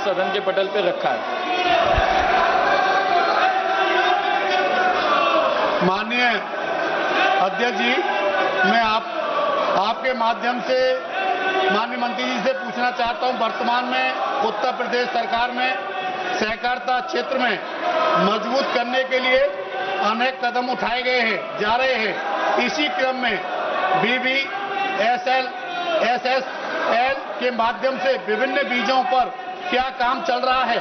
सदन के पटल पे रखा है। माननीय अध्यक्ष जी, मैं आपके माध्यम से माननीय मंत्री जी से पूछना चाहता हूं, वर्तमान में उत्तर प्रदेश सरकार में सहकारिता क्षेत्र में मजबूत करने के लिए अनेक कदम उठाए गए हैं, जा रहे हैं। इसी क्रम में BBSL SSL के माध्यम से विभिन्न बीजों पर क्या काम चल रहा है?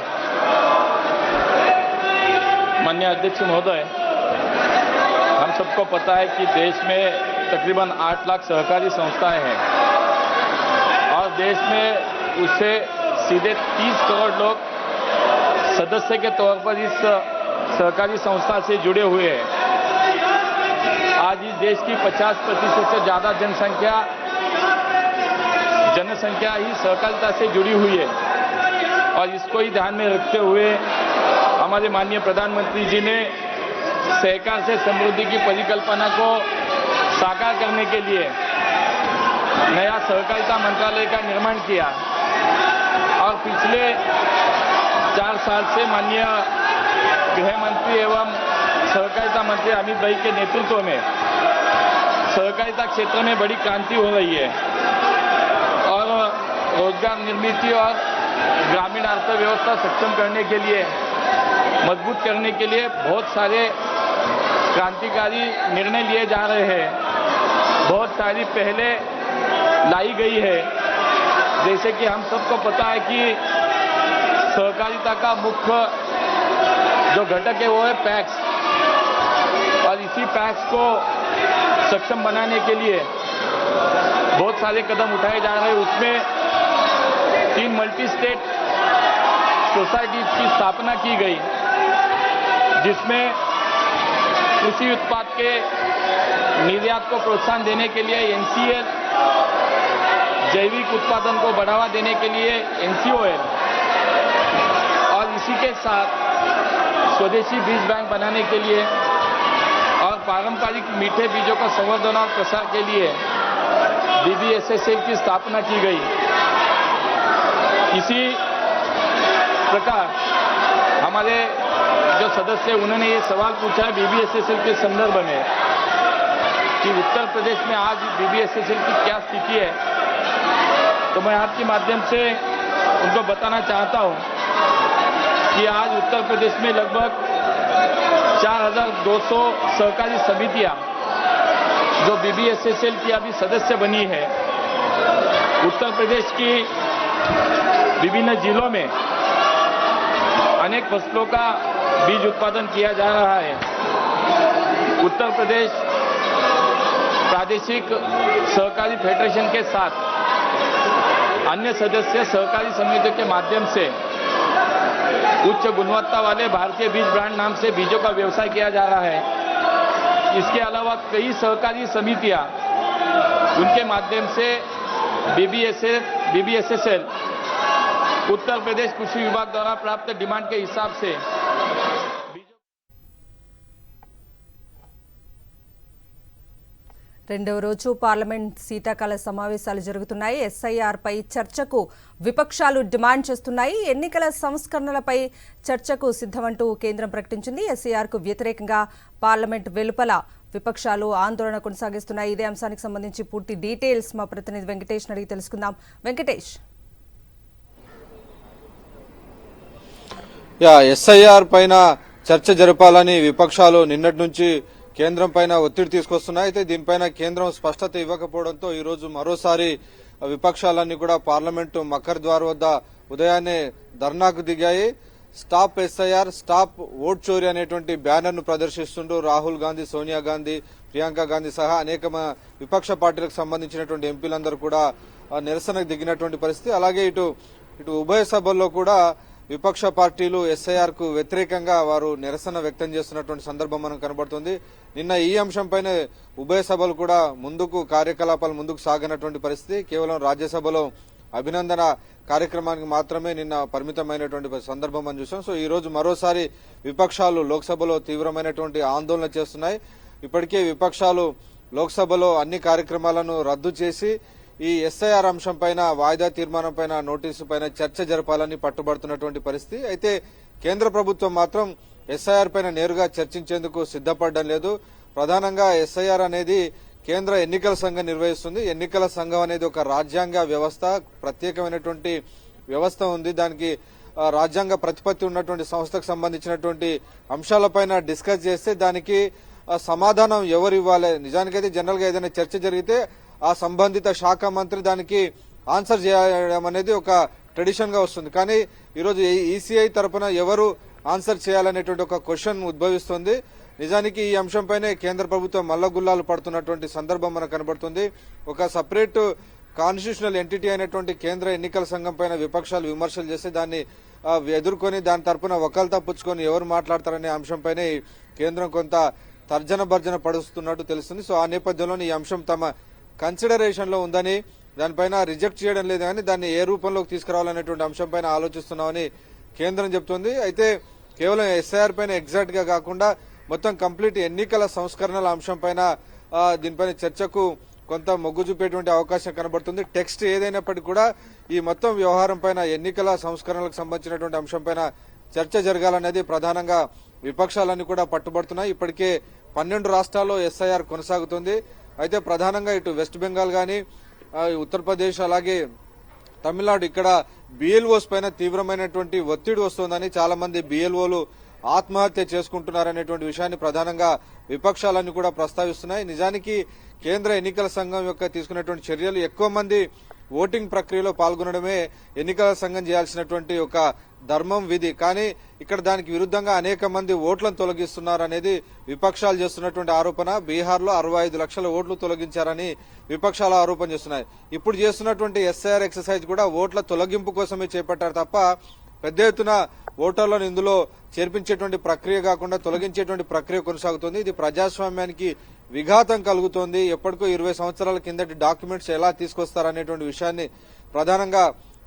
माननीय अध्यक्ष महोदय, हम सबको पता है कि देश में तकरीबन 8 लाख सहकारी संस्थाएं हैं और देश में उससे सीधे 30 करोड़ लोग सदस्य के तौर पर इस सहकारी संस्था से जुड़े हुए हैं। आज इस देश की 50% से ज्यादा जनसंख्या ही सहकारिता से जुड़ी हुई है और इसको ही ध्यान में रखते हुए हमारे माननीय प्रधानमंत्री जी ने सहकार से समृद्धि की परिकल्पना को साकार करने के लिए नया सहकारिता मंत्रालय का निर्माण किया और पिछले 4 साल से माननीय गृह मंत्री एवं सहकारिता मंत्री अमित भाई के नेतृत्व में सहकारिता क्षेत्र में बड़ी क्रांति हो रही है और रोजगार निर्मित और ग्रामीण अर्थव्यवस्था सक्षम करने के लिए, मजबूत करने के लिए बहुत सारे क्रांतिकारी निर्णय लिए जा रहे हैं। बहुत सारी पहले लाई गई है, जैसे कि हम सबको पता है कि सहकारिता का मुख्य जो घटक है वो है पैक्स और इसी पैक्स को सक्षम बनाने के लिए बहुत सारे कदम उठाए जा रहे हैं। उसमें 3 मल्टी स्टेट सोसाइटीज की स्थापना की गई, जिसमें कृषि उत्पाद के निर्यात को प्रोत्साहन देने के लिए NCL, जैविक उत्पादन को बढ़ावा देने के लिए NCOL और इसी के साथ स्वदेशी बीज बैंक बनाने के लिए और पारंपरिक मीठे बीजों का संवर्धन और प्रसार के लिए BBSSL की स्थापना की गई। इसी प्रकार हमारे जो सदस्य उन्होंने ये सवाल पूछा है BBSSL के संदर्भ में कि उत्तर प्रदेश में आज BBSSL की क्या स्थिति है, तो मैं आपके माध्यम से उनको बताना चाहता हूं कि आज उत्तर प्रदेश में लगभग 4200 सहकारी समितियां जो BBSSL की अभी सदस्य बनी है। उत्तर प्रदेश की विभिन्न जिलों में अनेक फसलों का बीज उत्पादन किया जा रहा है। उत्तर प्रदेश प्रादेशिक सहकारी फेडरेशन के साथ अन्य सदस्य सहकारी समितियों के माध्यम से उच्च गुणवत्ता वाले भारतीय बीज ब्रांड नाम से बीजों का व्यवसाय किया जा रहा है। इसके अलावा कई सहकारी समितियां उनके माध्यम से BBSSL उत्तर प्रदेश कृषि विभाग द्वारा प्राप्त डिमांड के हिसाब से రెండవ రోజు పార్లమెంట్ శీతాకాల సమావేశాలు జరుగుతున్నాయి. SIR పై చర్చకు విపక్షాలు డిమాండ్ చేస్తున్నాయి. ఎన్నికల సంస్కరణలపై చర్చకు సిద్ధమంటూ కేంద్రం ప్రకటించింది. SIR కు వ్యతిరేకంగా పార్లమెంట్ వెలుపల విపక్షాలు ఆందోళన కొనసాగిస్తున్నాయి. ఇదే అంశానికి సంబంధించి పూర్తి డీటెయిల్స్ మా ప్రతినిధి వెంకటేష్ అడిగి తెలుసుకుందాం. వెంకటేష్, SIR పైన చర్చ జరపాలని విపక్షాలు నిన్నటి నుంచి కేంద్రం పైన ఒత్తిడి తీసుకొస్తున్నాయి. అయితే దీనిపైన కేంద్రం స్పష్టత ఇవ్వకపోవడంతో ఈ రోజు మరోసారి విపక్షాలన్నీ కూడా పార్లమెంటు మక్కర్ ద్వార్ వద్ద ఉదయాన్నే ధర్నాకు దిగాయి. స్టాప్ SIR, స్టాప్ ఓట్ చోరీ అనేటువంటి బ్యానర్ ను ప్రదర్శిస్తుంటూ రాహుల్ గాంధీ, సోనియా గాంధీ, ప్రియాంక గాంధీ సహా అనేక విపక్ష పార్టీలకు సంబంధించినటువంటి ఎంపీలందరూ కూడా నిరసనకు దిగినటువంటి పరిస్థితి. అలాగే ఇటు ఉభయ సభల్లో కూడా విపక్ష పార్టీలు SIR కు వ్యతిరేకంగా వారు నిరసన వ్యక్తం చేస్తున్నటువంటి సందర్భం మనకు కనబడుతుంది. నిన్న ఈ అంశంపైనే ఉభయ సభలు కూడా కార్యకలాపాలు ముందుకు సాగినటువంటి పరిస్థితి. కేవలం రాజ్యసభలో అభినందన కార్యక్రమానికి మాత్రమే నిన్న పరిమితమైనటువంటి సందర్భం మనం చూసాం. సో ఈ రోజు మరోసారి విపక్షాలు లోక్సభలో తీవ్రమైనటువంటి ఆందోళన చేస్తున్నాయి. ఇప్పటికే విపక్షాలు లోక్సభలో అన్ని కార్యక్రమాలను రద్దు చేసి ఈ ఎస్ఐఆర్ అంశం పైన వాయిదా తీర్మానం పైన నోటీసు పైన చర్చ జరపాలని పట్టుబడుతున్నటువంటి పరిస్థితి. అయితే కేంద్ర ప్రభుత్వం మాత్రం ఎస్ఐఆర్ పైన నేరుగా చర్చించేందుకు సిద్ధపడడం లేదు. ప్రధానంగా ఎస్ఐఆర్ అనేది కేంద్ర ఎన్నికల సంఘం నిర్వహిస్తుంది. ఎన్నికల సంఘం అనేది ఒక రాజ్యాంగ వ్యవస్థ, ప్రత్యేకమైనటువంటి వ్యవస్థ ఉంది. దానికి రాజ్యాంగ ప్రతిపత్తి ఉన్నటువంటి సంస్థకు సంబంధించినటువంటి అంశాలపైన డిస్కస్ చేస్తే దానికి సమాధానం ఎవరు ఇవ్వాలి. నిజానికైతే జనరల్ గా ఏదైనా చర్చ జరిగితే ఆ సంబంధిత శాఖ మంత్రి దానికి ఆన్సర్ చేయడం అనేది ఒక ట్రెడిషన్ గా వస్తుంది. కానీ ఈరోజు ఈసీఐ తరఫున ఎవరు ఆన్సర్ చేయాలనేటువంటి ఒక క్వశ్చన్ ఉద్భవిస్తుంది. నిజానికి ఈ అంశంపైనే కేంద్ర ప్రభుత్వం మల్లగుల్లాలు పడుతున్నటువంటి సందర్భం మనకు కనబడుతుంది. ఒక సపరేట్ కాన్స్టిట్యూషనల్ ఎంటిటీ అయినటువంటి కేంద్ర ఎన్నికల సంఘం పైన విపక్షాలు విమర్శలు చేస్తే దాన్ని ఎదుర్కొని దాని తరపున వకాల్తా పుచ్చుకొని ఎవరు మాట్లాడతారనే అంశంపైనే కేంద్రం కొంత తర్జన భర్జన పడుస్తున్నట్టు తెలుస్తుంది. సో ఆ నేపథ్యంలో ఈ అంశం తమ కన్సిడరేషన్ లో ఉందని, దానిపైన రిజెక్ట్ చేయడం లేదు కానీ దాన్ని ఏ రూపంలోకి తీసుకురావాలనేటువంటి అంశంపైన ఆలోచిస్తున్నామని కేంద్రం చెబుతోంది. అయితే కేవలం ఎస్ఐఆర్ పైన ఎగ్జాక్ట్ గా కాకుండా మొత్తం కంప్లీట్ ఎన్నికల సంస్కరణల అంశం పైన దీనిపైన చర్చకు కొంత మొగ్గు చూపేటువంటి అవకాశం కనబడుతుంది. టెక్స్ట్ ఏదైనప్పటికీ కూడా ఈ మొత్తం వ్యవహారం పైన ఎన్నికల సంస్కరణలకు సంబంధించినటువంటి అంశం పైన చర్చ జరగాలనేది ప్రధానంగా విపక్షాలన్నీ కూడా పట్టుబడుతున్నాయి. ఇప్పటికే 12 రాష్ట్రాల్లో ఎస్ఐఆర్ కొనసాగుతుంది. అయితే ప్రధానంగా ఇటు వెస్ట్ బెంగాల్ గాని, ఉత్తరప్రదేశ్ అలాగే తమిళనాడు ఇక్కడ బిఎల్ఓస్ పైన తీవ్రమైనటువంటి ఒత్తిడి వస్తోందని, చాలా మంది బిఎల్ఓలు ఆత్మహత్య చేసుకుంటున్నారనేటువంటి విషయాన్ని ప్రధానంగా విపక్షాలన్నీ కూడా ప్రస్తావిస్తున్నాయి. నిజానికి కేంద్ర ఎన్నికల సంఘం యొక్క తీసుకున్నటువంటి చర్యలు ఎక్కువ మంది ఓటింగ్ ప్రక్రియలో పాల్గొనడమే ఎన్నికల సంఘం చేయాల్సినటువంటి ఒక ధర్మం, విధి. కానీ ఇక్కడ దానికి విరుద్ధంగా అనేక మంది ఓట్లను తొలగిస్తున్నారనేది విపక్షాలు చేస్తున్నటువంటి ఆరోపణ. బీహార్లో 65 లక్షల ఓట్లు తొలగించారని విపక్షాలు ఆరోపణ చేస్తున్నాయి. ఇప్పుడు చేస్తున్నటువంటి ఎస్ఐఆర్ ఎక్సర్సైజ్ కూడా ఓట్ల తొలగింపు కోసమే చేపట్టారు తప్ప పెద్ద ఎత్తున ఓటర్లను ఇందులో చేర్పించేటువంటి ప్రక్రియ కాకుండా తొలగించేటువంటి ప్రక్రియ కొనసాగుతుంది. ఇది ప్రజాస్వామ్యానికి విఘాతం కలుగుతోంది. ఎప్పటికో 20 సంవత్సరాల కిందటి డాక్యుమెంట్స్ ఎలా తీసుకొస్తారనేటువంటి విషయాన్ని ప్రధానంగా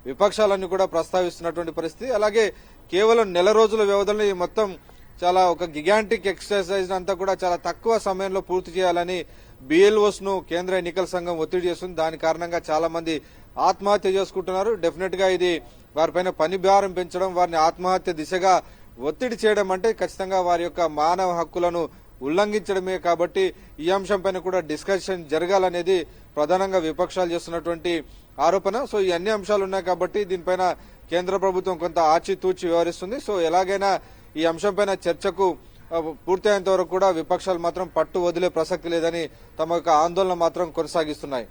విపక్షాలన్నీ కూడా ప్రస్తావిస్తున్నటువంటి పరిస్థితి. అలాగే కేవలం నెల రోజుల వ్యవధిలో ఈ మొత్తం చాలా ఒక గిగాంటిక్ ఎక్సర్సైజ్ అంతా కూడా చాలా తక్కువ సమయంలో పూర్తి చేయాలని బిఎల్ఓస్ ను కేంద్ర ఎన్నికల సంఘం ఒత్తిడి చేస్తుంది. దాని కారణంగా చాలా మంది ఆత్మహత్య చేసుకుంటున్నారు. డెఫినెట్ గా ఇది వారిపైన పని భారం పెంచడం, వారిని ఆత్మహత్య దిశగా ఒత్తిడి చేయడం అంటే ఖచ్చితంగా వారి యొక్క మానవ హక్కులను ఉల్లంఘించడమే. కాబట్టి ఈ అంశంపైన కూడా డిస్కషన్ జరగాలనేది ప్రధానంగా విపక్షాలు చేస్తున్నటువంటి ఆరోపణ. సో ఈ అన్ని అంశాలు ఉన్నాయి కాబట్టి దీనిపైన కేంద్ర ప్రభుత్వం కొంత ఆచితూచి వ్యవహరిస్తుంది. సో ఎలాగైనా ఈ అంశంపైన చర్చకు పూర్తయ్యేంత వరకు కూడా విపక్షాలు మాత్రం పట్టు వదిలే ప్రసక్తి లేదని తమ యొక్క ఆందోళన మాత్రం కొనసాగిస్తున్నాయి.